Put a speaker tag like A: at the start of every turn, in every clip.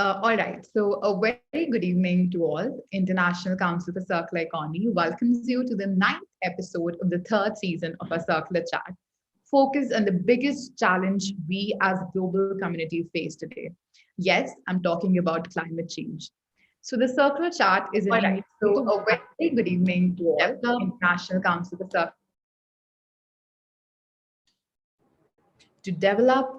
A: All right. So, a very good evening to all. International Council for Circular Economy welcomes you to the ninth episode of the third season of our Circular Chat, focused on the biggest challenge we as global community face today. Yes, I'm talking about climate change. So, the Circular Chat is an
B: All right.
A: initiative
B: So, a
A: very good evening to all.
B: develop
A: International Council for Circular to develop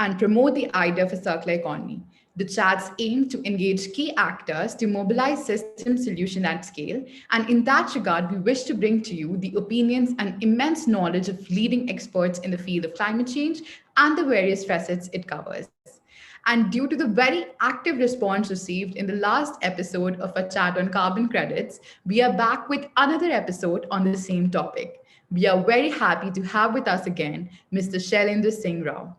A: and promote the idea of a circular economy. The chats aim to engage key actors to mobilize system solution at scale. And in that regard, we wish to bring to you the opinions and immense knowledge of leading experts in the field of climate change and the various facets it covers. And due to the very active response received in the last episode of our chat on carbon credits, we are back with another episode on the same topic. We are very happy to have with us again Mr. Shailendra Singh Rao.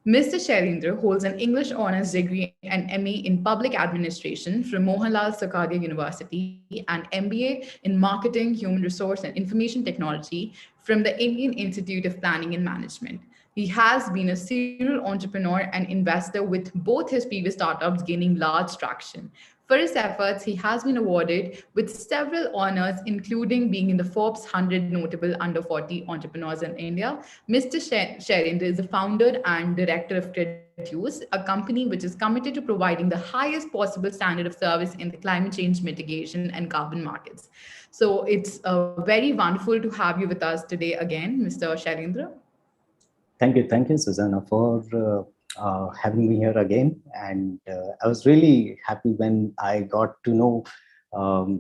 A: Mr. Shailendra holds an English honors degree and MA in public administration from Mohanlal Sakaria University and MBA in marketing, human resource, and information technology from the Indian Institute of Planning and Management. He has been a serial entrepreneur and investor with both his previous startups gaining large traction. For his efforts, he has been awarded with several honors, including being in the Forbes 100 Notable Under 40 Entrepreneurs in India. Mr. Shailendra is the founder and director of CREDUCE, a company which is committed to providing the highest possible standard of service in the climate change mitigation and carbon markets. So it's very wonderful to have you with us today again, Mr. Shailendra.
C: Thank you, Susanna, for having me here again. And I was really happy when I got to know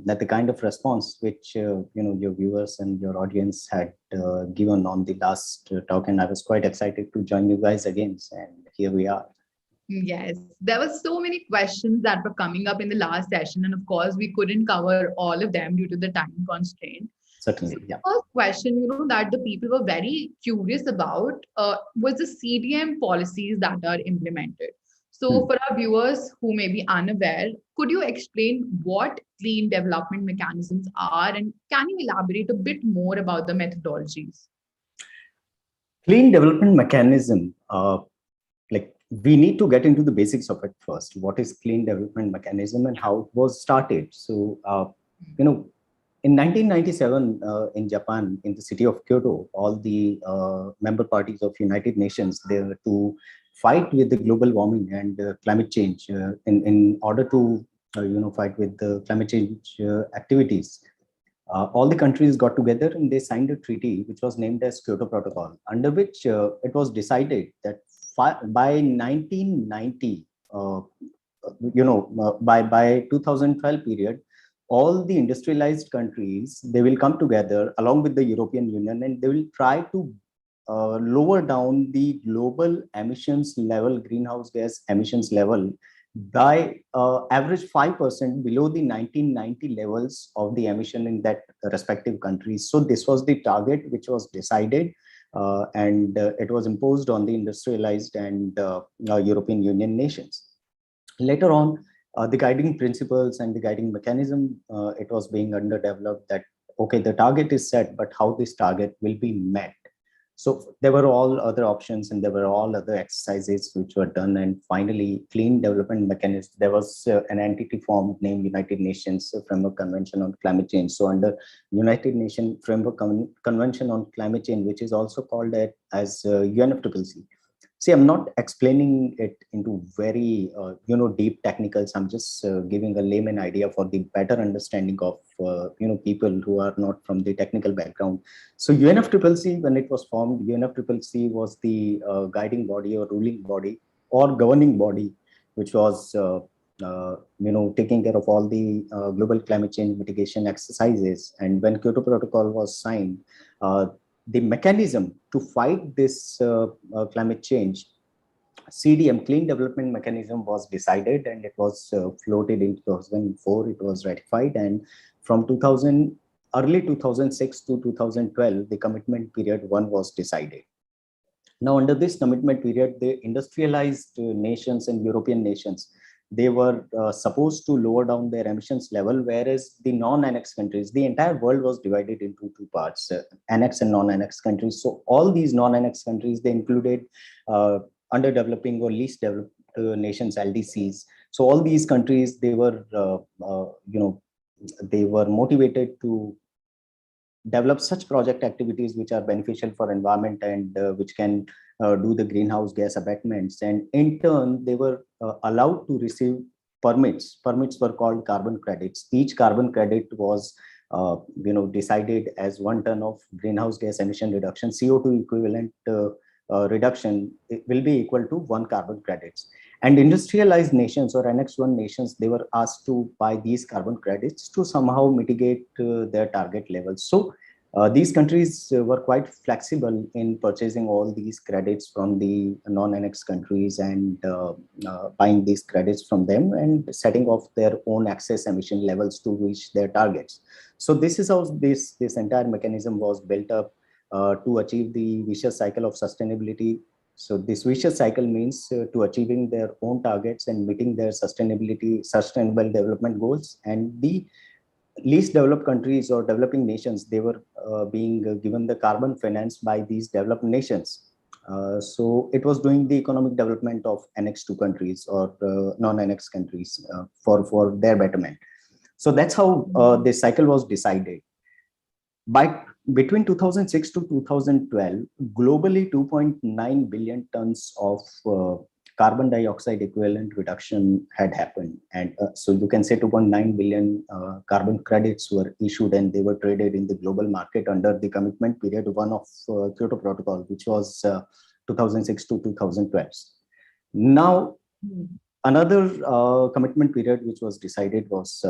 C: that the kind of response which your viewers and your audience had given on the last talk, and I was quite excited to join you guys again. And here we are.
A: Yes, there were so many questions that were coming up in the last session, and of course, we couldn't cover all of them due to the time constraint. So
C: Certainly,
A: the
C: yeah.
A: first question, that the people were very curious about was the CDM policies that are implemented. So,
C: Hmm.
A: for our viewers who may be unaware, could you explain what clean development mechanisms are, and can you elaborate a bit more about the methodologies?
C: Clean development mechanism, like we need to get into the basics of it first. What is clean development mechanism and how it was started? So, in 1997, in Japan, in the city of Kyoto, all the member parties of United Nations, they were to fight with the global warming and climate change in order to, fight with the climate change activities. All the countries got together and they signed a treaty which was named as Kyoto Protocol, under which it was decided that by 1990, by 2012 period, all the industrialized countries, they will come together along with the European Union, and they will try to lower down the global emissions level, greenhouse gas emissions level, by average 5% below the 1990 levels of the emission in that respective countries. So this was the target which was decided, and it was imposed on the industrialized and European Union nations. Later on, the guiding principles and the guiding mechanism, it was being underdeveloped, that, okay, the target is set, but how this target will be met. So there were all other options and there were all other exercises which were done. And finally, clean development mechanism, there was an entity formed named United Nations Framework Convention on Climate Change. So under United Nations Framework Convention on Climate Change, which is also called as UNFCCC. See, I'm not explaining it into very, deep technicals. I'm just giving a layman idea for the better understanding of, people who are not from the technical background. So UNFCCC, when it was formed, UNFCCC was the guiding body or ruling body or governing body, which was, taking care of all the global climate change mitigation exercises. And when Kyoto Protocol was signed, the mechanism to fight this climate change, CDM, Clean Development Mechanism, was decided, and it was floated in 2004. It was ratified, and from early 2006 to 2012, the commitment period one was decided. Now, under this commitment period, the industrialized nations and European nations, they were supposed to lower down their emissions level, whereas the non-annex countries, the entire world was divided into two parts, annex and non-annex countries. So all these non-annex countries, they included underdeveloping or least developed nations, LDCs. So all these countries, they were, they were motivated to develop such project activities which are beneficial for environment and which can do the greenhouse gas abatements. And in turn, they were allowed to receive permits. Permits were called carbon credits. Each carbon credit was decided as 1 ton of greenhouse gas emission reduction, CO2 equivalent reduction. It will be equal to 1 carbon credits. And industrialized nations or Annex 1 nations, they were asked to buy these carbon credits to somehow mitigate their target levels. So these countries were quite flexible in purchasing all these credits from the non-annex countries and buying these credits from them and setting off their own excess emission levels to reach their targets. So this is how this entire mechanism was built up to achieve the vicious cycle of sustainability. So this vicious cycle means to achieving their own targets and meeting their sustainable development goals. And the least developed countries or developing nations, they were being given the carbon finance by these developed nations. So it was doing the economic development of Annex 2 countries or non-Annex countries for their betterment. So that's how this cycle was decided. Between 2006 to 2012, globally 2.9 billion tons of carbon dioxide equivalent reduction had happened. And so you can say 2.9 billion carbon credits were issued and they were traded in the global market under the commitment period 1 of Kyoto Protocol, which was 2006 to 2012. Now, another commitment period which was decided was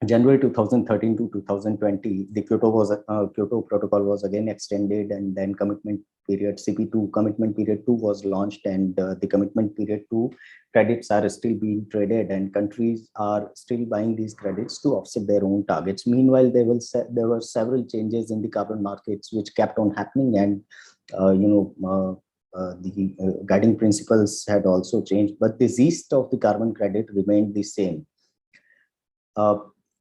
C: January 2013 to 2020, the Kyoto Protocol was again extended, and then commitment period CP2, commitment period 2 was launched, and the commitment period 2 credits are still being traded, and countries are still buying these credits to offset their own targets. Meanwhile, there were several changes in the carbon markets which kept on happening, and the guiding principles had also changed, but the gist of the carbon credit remained the same.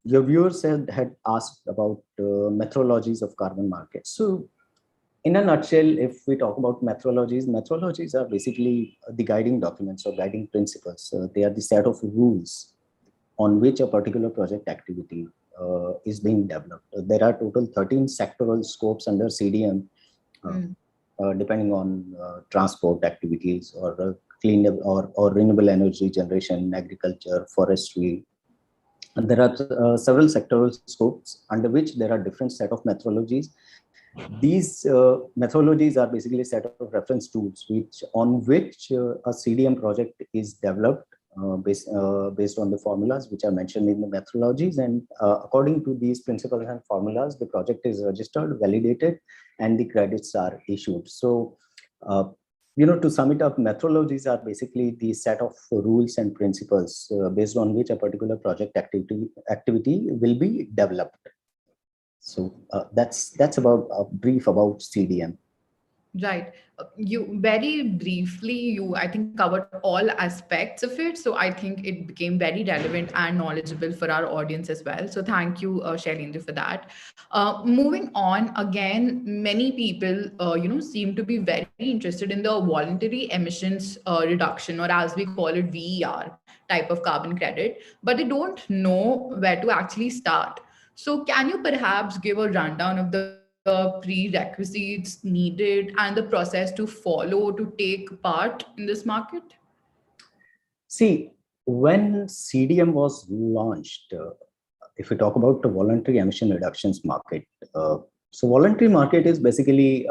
C: Your viewers had asked about methodologies of carbon markets. So in a nutshell, if we talk about methodologies are basically the guiding documents or guiding principles. They are the set of rules on which a particular project activity is being developed. There are total 13 sectoral scopes under CDM, depending on transport activities or clean or renewable energy generation, agriculture, forestry. And there are several sectoral scopes under which there are different set of methodologies. These methodologies are basically a set of reference tools on which a CDM project is developed based on the formulas which are mentioned in the methodologies. And according to these principles and formulas, the project is registered, validated, and the credits are issued. So to sum it up, methodologies are basically the set of rules and principles based on which a particular project activity will be developed. So that's about a brief about CDM.
A: Right. You very briefly, I think, covered all aspects of it. So I think it became very relevant and knowledgeable for our audience as well. So thank you, Shailendra, for that. Moving on, again, many people, seem to be very interested in the voluntary emissions reduction, or as we call it, VER type of carbon credit, but they don't know where to actually start. So can you perhaps give a rundown of the prerequisites needed and the process to follow to take part in this market?
C: See, when CDM was launched, if we talk about the voluntary emission reductions market, so voluntary market is basically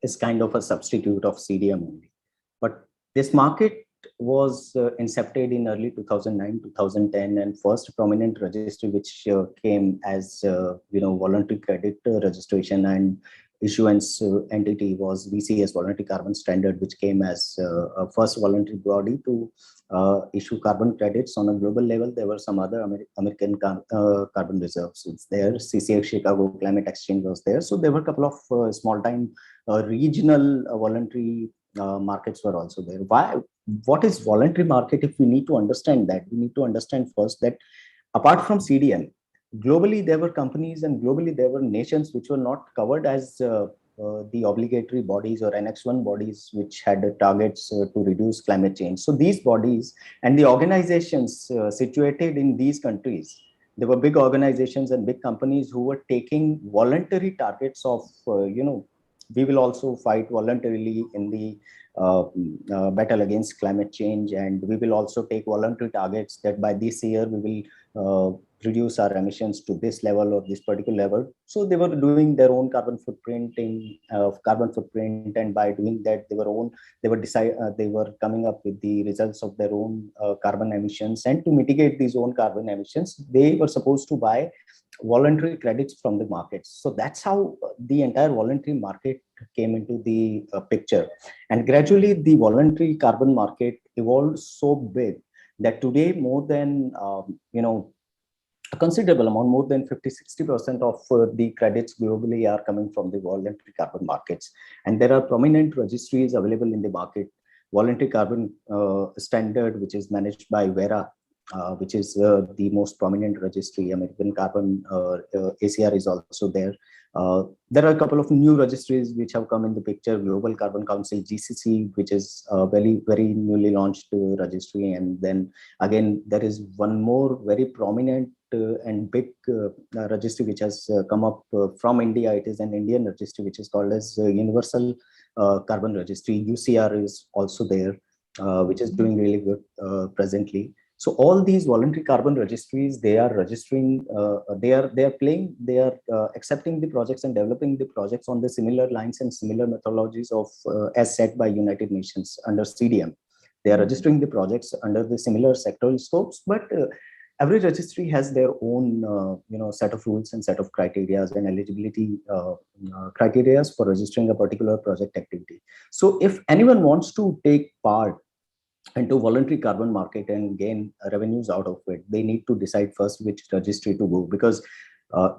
C: is kind of a substitute of CDM only. But this market was incepted in early 2009, 2010, and first prominent registry which came as voluntary credit registration and issuance entity was VCS, Voluntary Carbon Standard, which came as a first voluntary body to issue carbon credits on a global level. There were some other American carbon reserves there. CCX Chicago Climate Exchange was there. So there were a couple of small-time regional voluntary markets were also there. What is voluntary market? If we need to understand that, we need to understand first that apart from CDM, globally there were companies and globally there were nations which were not covered as the obligatory bodies or Annex 1 bodies which had targets to reduce climate change. So these bodies and the organizations situated in these countries, there were big organizations and big companies who were taking voluntary targets of, we will also fight voluntarily in the battle against climate change, and we will also take voluntary targets that by this year we will reduce our emissions to this level or this particular level. So they were doing their own carbon footprint, and by doing that, they were coming up with the results of their own carbon emissions. And to mitigate these own carbon emissions, they were supposed to buy voluntary credits from the markets. So that's how the entire voluntary market came into the picture. And gradually, the voluntary carbon market evolved so big that today more than a considerable amount, more than 50-60% of the credits globally are coming from the voluntary carbon markets. And there are prominent registries available in the market. Voluntary Carbon Standard, which is managed by Vera, which is the most prominent registry. American Carbon ACR is also there. There are a couple of new registries which have come in the picture. Global Carbon Council, GCC, which is a very, very newly launched registry. And then again, there is one more very prominent and big registry which has come up from India. It is an Indian registry which is called as Universal Carbon Registry. UCR is also there, which is doing really good presently. So all these voluntary carbon registries, they are registering, they are accepting the projects and developing the projects on the similar lines and similar methodologies of as set by United Nations under CDM. They are registering the projects under the similar sectoral scopes, but every registry has their own set of rules and set of criteria and eligibility criteria for registering a particular project activity. So if anyone wants to take part into voluntary carbon market and gain revenues out of it, they need to decide first which registry to go, because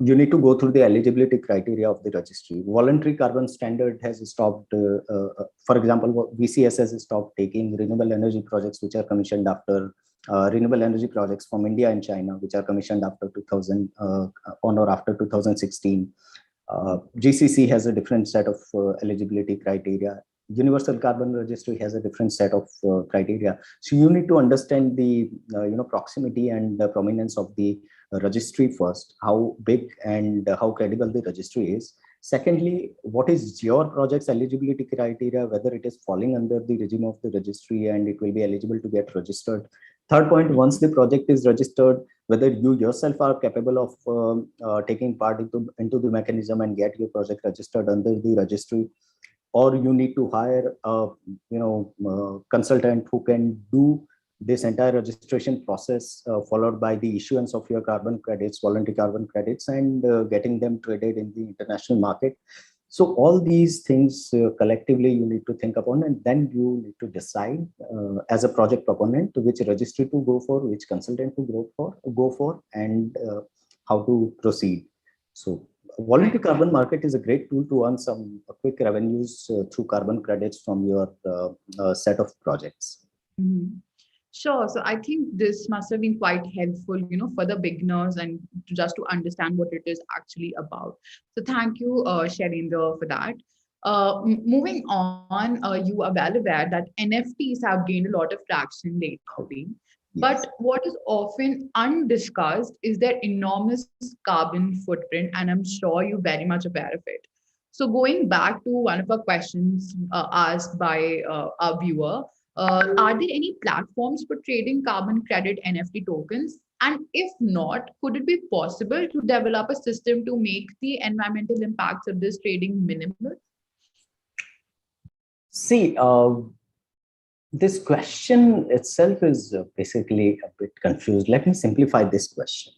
C: you need to go through the eligibility criteria of the registry. Voluntary Carbon Standard has stopped, for example, VCS has stopped taking renewable energy projects which are commissioned after renewable energy projects from India and China, which are commissioned after 2000 on or after 2016. GCC has a different set of eligibility criteria. Universal Carbon Registry has a different set of criteria. So you need to understand the proximity and the prominence of the registry first, how big and how credible the registry is. Secondly, what is your project's eligibility criteria, whether it is falling under the regime of the registry and it will be eligible to get registered. Third point, once the project is registered, whether you yourself are capable of taking part into the mechanism and get your project registered under the registry, or you need to hire a consultant who can do this entire registration process, followed by the issuance of your carbon credits, voluntary carbon credits, and getting them traded in the international market. So all these things collectively you need to think upon, and then you need to decide as a project proponent which registry to go for, which consultant to go for, and how to proceed. So voluntary carbon market is a great tool to earn some quick revenues through carbon credits from your set of projects.
A: Mm-hmm. Sure. So I think this must have been quite helpful, for the beginners and just to understand what it is actually about. So thank you, Shailendra, for that. Moving on, you are well aware that NFTs have gained a lot of traction lately. But
C: Yes.
A: what is often undiscussed is their enormous carbon footprint, and I'm sure you're very much aware of it. So going back to one of our questions asked by our viewer, are there any platforms for trading carbon credit NFT tokens? And if not, could it be possible to develop a system to make the environmental impacts of this trading minimal?
C: See, this question itself is basically a bit confused. Let me simplify this question.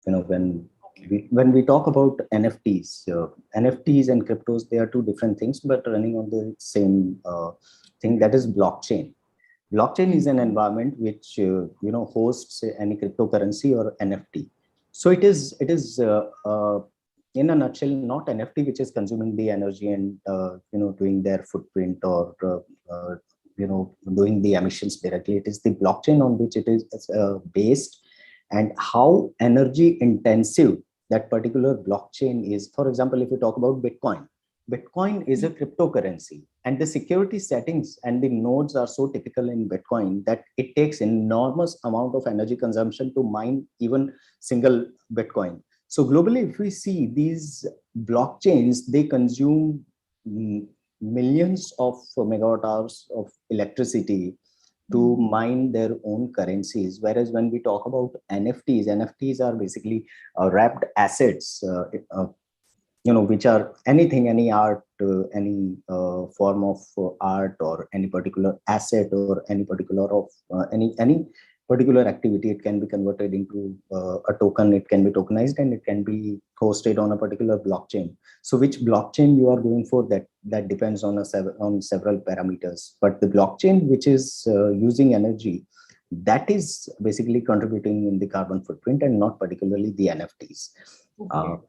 C: When we talk about NFTs, NFTs and cryptos, they are two different things, but running on the same thing, that is blockchain. Blockchain is an environment which hosts any cryptocurrency or NFT. So it is in a nutshell not NFT which is consuming the energy and doing their footprint or doing the emissions directly. It is the blockchain on which it is based, and how energy intensive that particular blockchain is. For example, if you talk about Bitcoin, Bitcoin is a cryptocurrency, and the security settings and the nodes are so typical in Bitcoin that it takes enormous amount of energy consumption to mine even single Bitcoin. So globally, if we see these blockchains, they consume millions of megawatt hours of electricity to mine their own currencies. Whereas when we talk about NFTs are basically wrapped assets, which are anything, any art, any form of art, or any particular asset, or any particular of any particular activity. It can be converted into a token. It can be tokenized, and it can be hosted on a particular blockchain. So which blockchain you are going for, that depends on on several parameters. But the blockchain which is using energy, that is basically contributing in the carbon footprint, and not particularly the NFTs.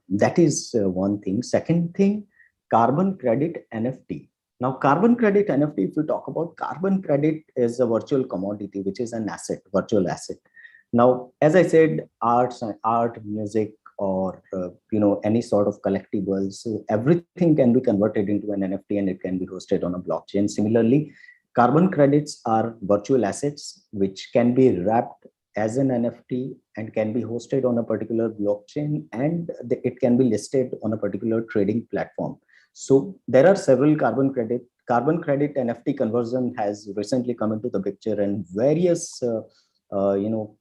C: That is one thing. Second thing, carbon credit NFT. Now, carbon credit NFT, if you talk about, carbon credit is a virtual commodity, which is an asset, virtual asset. Now, as I said, art, music, or any sort of collectibles, so everything can be converted into an NFT, and it can be hosted on a blockchain. Similarly, carbon credits are virtual assets which can be wrapped as an NFT and can be hosted on a particular blockchain, and it can be listed on a particular trading platform. So there are several carbon credit NFT conversion has recently come into the picture, and various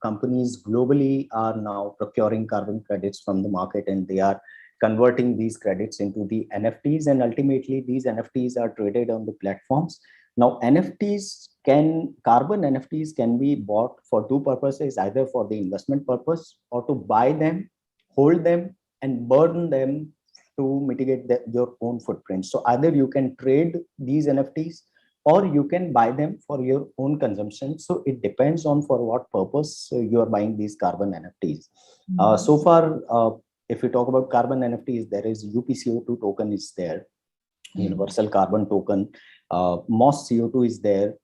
C: companies globally are now procuring carbon credits from the market, and they are converting these credits into the NFTs, and ultimately these NFTs are traded on the platforms. Now, carbon NFTs can be bought for two purposes, either for the investment purpose, or to buy them, hold them, and burn them to mitigate your own footprint. So either you can trade these NFTs, or you can buy them for your own consumption. So it depends on for what purpose you are buying these carbon NFTs. So far, if we talk about carbon NFTs, there is UPCO2 token is there, Universal Carbon Token. MOS CO2 is there.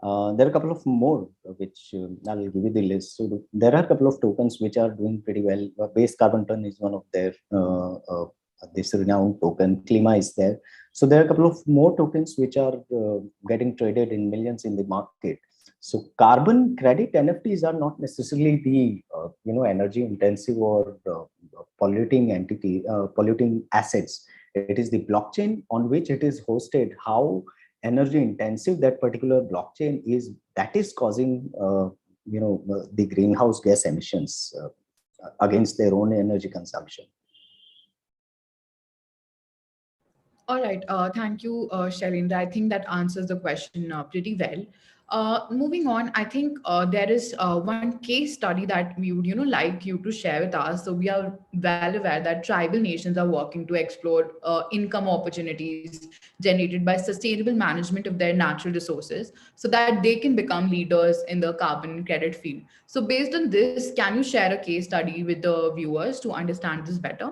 C: There are a couple of more, which I'll give you the list. So there are a couple of tokens which are doing pretty well. Base Carbon Ton is one of their this renowned token. Klima is there. So there are a couple of more tokens which are getting traded in millions in the market. So carbon credit NFTs are not necessarily the energy intensive or polluting assets. It is the blockchain on which it is hosted, how energy intensive that particular blockchain is, that is causing the greenhouse gas emissions against their own energy consumption.
A: All right. Thank you, Shailendra. I think that answers the question pretty well. Moving on, I think there is one case study that we would, like you to share with us. So we are well aware that tribal nations are working to explore income opportunities generated by sustainable management of their natural resources, so that they can become leaders in the carbon credit field. So based on this, can you share a case study with the viewers to understand this better?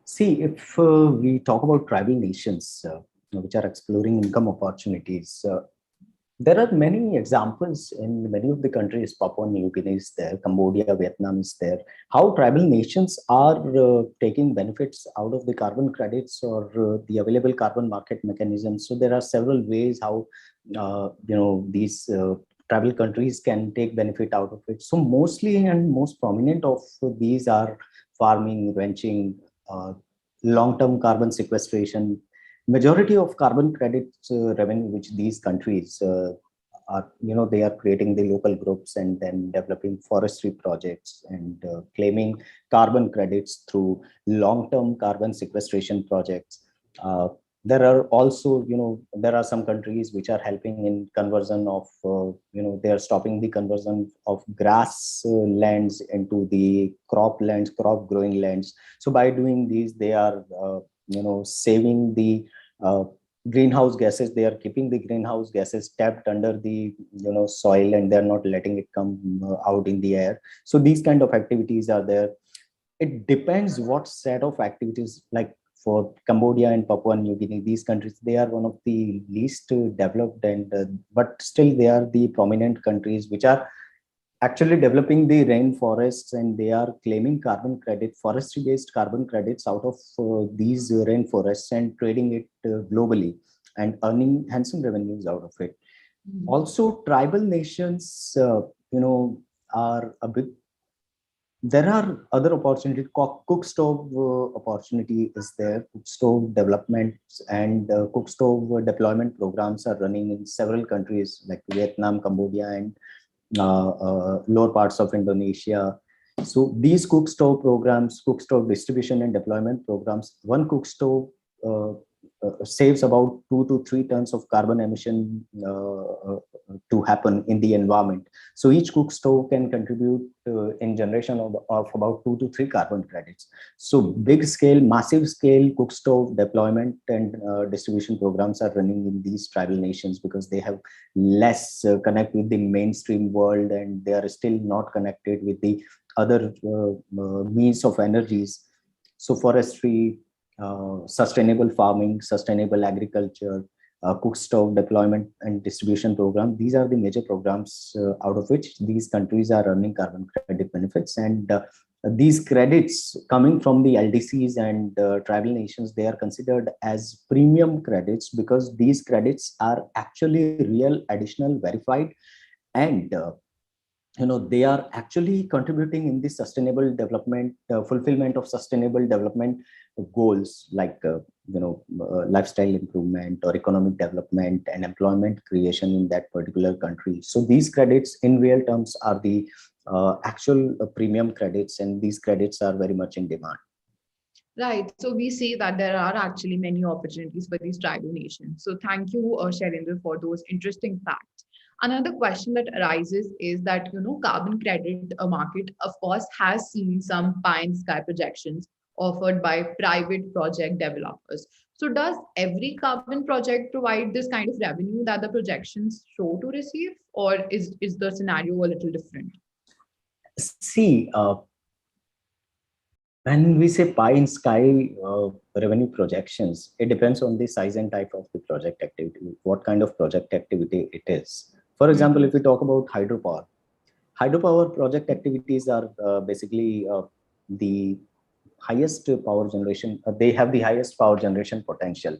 C: See, if we talk about tribal nations which are exploring income opportunities, there are many examples in many of the countries. Papua New Guinea is there, Cambodia, Vietnam is there. How tribal nations are taking benefits out of the carbon credits, or the available carbon market mechanisms. So there are several ways how these tribal countries can take benefit out of it. So mostly and most prominent of these are farming, ranching, long-term carbon sequestration. Majority of carbon credits revenue which these countries are, they are creating the local groups and then developing forestry projects and claiming carbon credits through long-term carbon sequestration projects. There are also, there are some countries which are helping in conversion of, they are stopping the conversion of grass lands into the crop lands, crop growing lands. So by doing these, they are, saving the greenhouse gases. They are keeping the greenhouse gases trapped under the soil, and they're not letting it come out in the air. So these kind of activities are there. It depends what set of activities. Like for Cambodia and Papua New Guinea, these countries, they are one of the least developed, and but still they are the prominent countries which are actually developing the rainforests, and they are claiming carbon credit, forestry based carbon credits out of these rainforests and trading it globally and earning handsome revenues out of it.
A: Mhm.
C: Also, tribal nations, are a bit, there are other opportunities. Cook stove opportunity is there. Cook stove developments and cook stove deployment programs are running in several countries like Vietnam, Cambodia, and lower parts of Indonesia. So these cook stove programs, cook stove distribution and deployment programs, one cook stove uh, saves about 2 to 3 tons of carbon emission to happen in the environment. So each cook stove can contribute in generation of about 2 to 3 carbon credits. So big scale, massive scale cook stove deployment and distribution programs are running in these tribal nations because they have less connect with the mainstream world, and they are still not connected with the other means of energies. So forestry, sustainable farming, sustainable agriculture, cook stove deployment and distribution program, these are the major programs out of which these countries are earning carbon credit benefits. And these credits coming from the LDCs and tribal nations, they are considered as premium credits because these credits are actually real, additional, verified, and they are actually contributing in the sustainable development, fulfillment of sustainable development goals like lifestyle improvement or economic development and employment creation in that particular country. So these credits in real terms are the actual premium credits, and these credits are very much in demand.
A: Right. So we see that there are actually many opportunities for these tribal nations. So thank you, Shailendra, for those interesting facts. Another question that arises is that, carbon credit market, of course, has seen some pie in the sky projections offered by private project developers. So does every carbon project provide this kind of revenue that the projections show to receive, or is the scenario a little different?
C: See, when we say pie in sky revenue projections, it depends on the size and type of the project activity, what kind of project activity it is. For example,
A: Mhm.
C: if we talk about hydropower, hydropower project activities are basically the highest power generation. They have the highest power generation potential.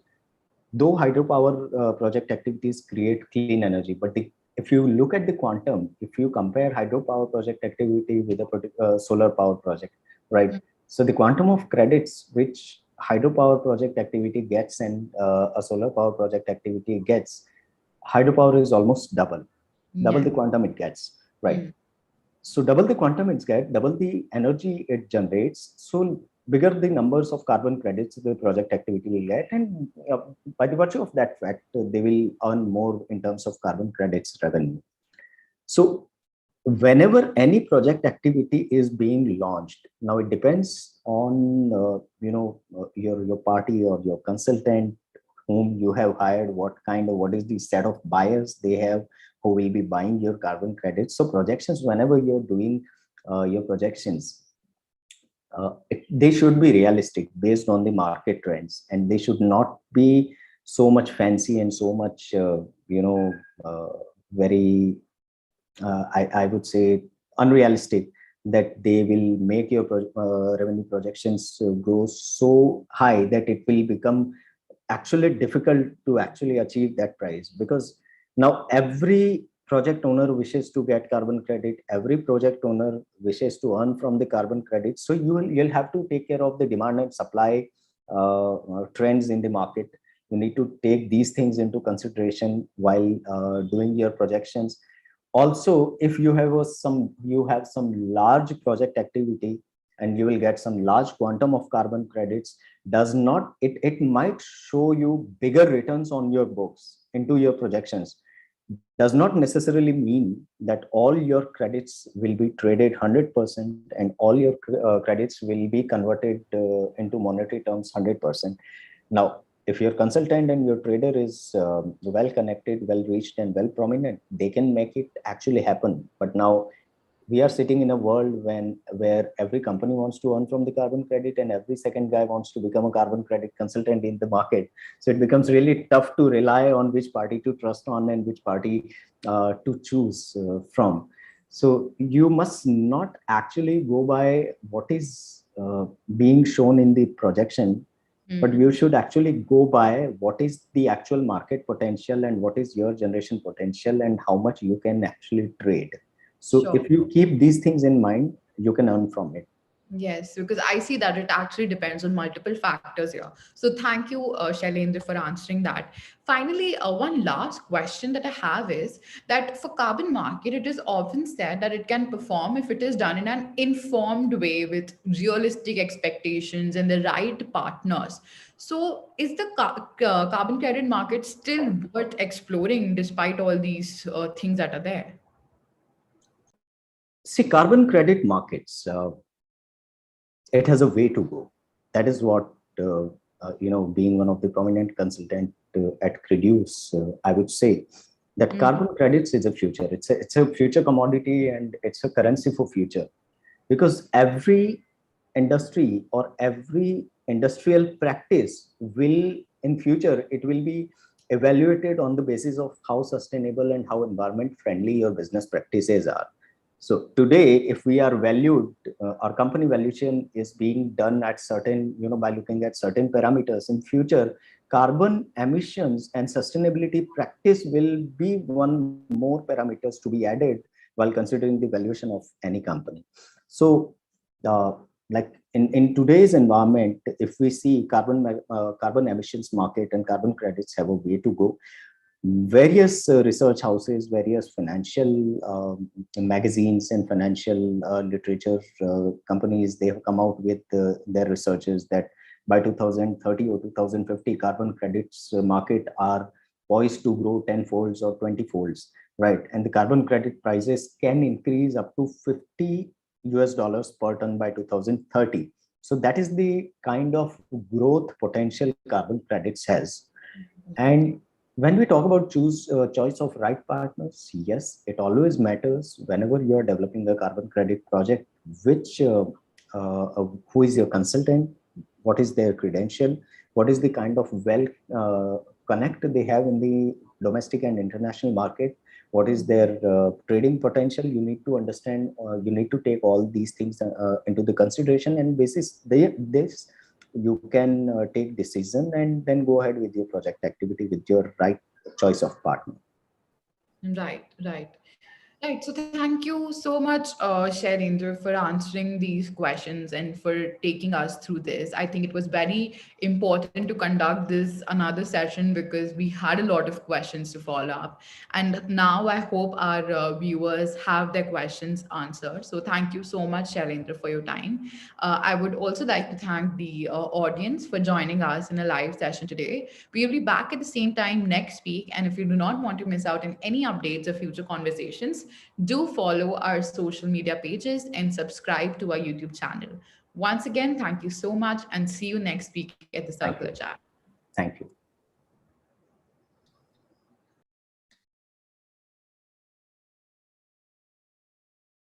C: Though hydropower project activities create clean energy, but if you look at the quantum, if you compare hydropower project activity with a solar power project, right? So the quantum of credits which hydropower project activity gets and a solar power project activity gets, hydropower is almost double
A: Yeah.
C: the quantum it gets, right?
A: Mm.
C: So double the quantum it gets, double the energy it generates. So bigger the numbers of carbon credits the project activity will get, and by the virtue of that fact, they will earn more in terms of carbon credits revenue. So whenever any project activity is being launched, now it depends on your party or your consultant whom you have hired, what is the set of buyers they have who will be buying your carbon credits. So projections, whenever you're doing your projections, they should be realistic based on the market trends, and they should not be so much fancy and so much uh, very I would say unrealistic, that they will make your revenue projections go so high that it will become actually difficult to actually achieve that price. Because now every project owner wishes to get carbon credit, every project owner wishes to earn from the carbon credit. So you'll have to take care of the demand and supply trends in the market. You need to take these things into consideration while doing your projections. Also, if you have some large project activity and you will get some large quantum of carbon credits, does not it might show you bigger returns on your books into your projections, does not necessarily mean that all your credits will be traded 100% and all your credits will be converted into monetary terms 100%. Now, if your consultant and your trader is well connected, well reached, and well prominent, they can make it actually happen. But now we are sitting in a world where every company wants to earn from the carbon credit, and every second guy wants to become a carbon credit consultant in the market. So it becomes really tough to rely on which party to trust on and which party to choose from. So you must not actually go by what is being shown in the projection, but
A: Hmm.
C: you should actually go by what is the actual market potential and what is your generation potential and how much you can actually trade. So
A: Sure.
C: if you keep these things in mind, you can earn from it.
A: Yes, because I see that it actually depends on multiple factors here. So thank you, Shailendra, for answering that. Finally, one last question that I have is that for carbon market, it is often said that it can perform if it is done in an informed way with realistic expectations and the right partners. So is the carbon credit market still worth exploring despite all these things that are there?
C: See, carbon credit markets, it has a way to go. That is what, being one of the prominent consultant at CREDUCE, I would say that
A: Mhm.
C: carbon credits is a future. It's a future commodity and it's a currency for future, because every industry or every industrial practice will in future, it will be evaluated on the basis of how sustainable and how environment friendly your business practices are. So today, if we are valued, our company valuation is being done at certain, by looking at certain parameters. In future, carbon emissions and sustainability practice will be one more parameters to be added while considering the valuation of any company. So, uh, like in today's environment, if we see carbon emissions market and carbon credits have a way to go. Various research houses, various financial magazines and financial literature companies, they have come out with their researches that by 2030 or 2050, carbon credits market are poised to grow 10 folds or 20 folds, right? And the carbon credit prices can increase up to 50 US dollars per ton by 2030. So that is the kind of growth potential carbon credits has. And
A: Exactly.
C: when we talk about choice of right partners, yes, it always matters whenever you are developing a carbon credit project. Which who is your consultant? What is their credential? What is the kind of connect they have in the domestic and international market? What is their trading potential? You need to understand. You need to take all these things into the consideration, and basis this you can take decision and then go ahead with your project activity with your right choice of partner.
A: Right, right. Right. So thank you so much, Shailendra, for answering these questions and for taking us through this. I think it was very important to conduct this another session because we had a lot of questions to follow up. And now I hope our viewers have their questions answered. So thank you so much, Shailendra, for your time. I would also like to thank the audience for joining us in a live session today. We will be back at the same time next week. And if you do not want to miss out on any updates or future conversations, do follow our social media pages and subscribe to our YouTube channel. Once again, thank you so much and see you next week at the Circular
C: Thank you.
A: Chat.
C: Thank you.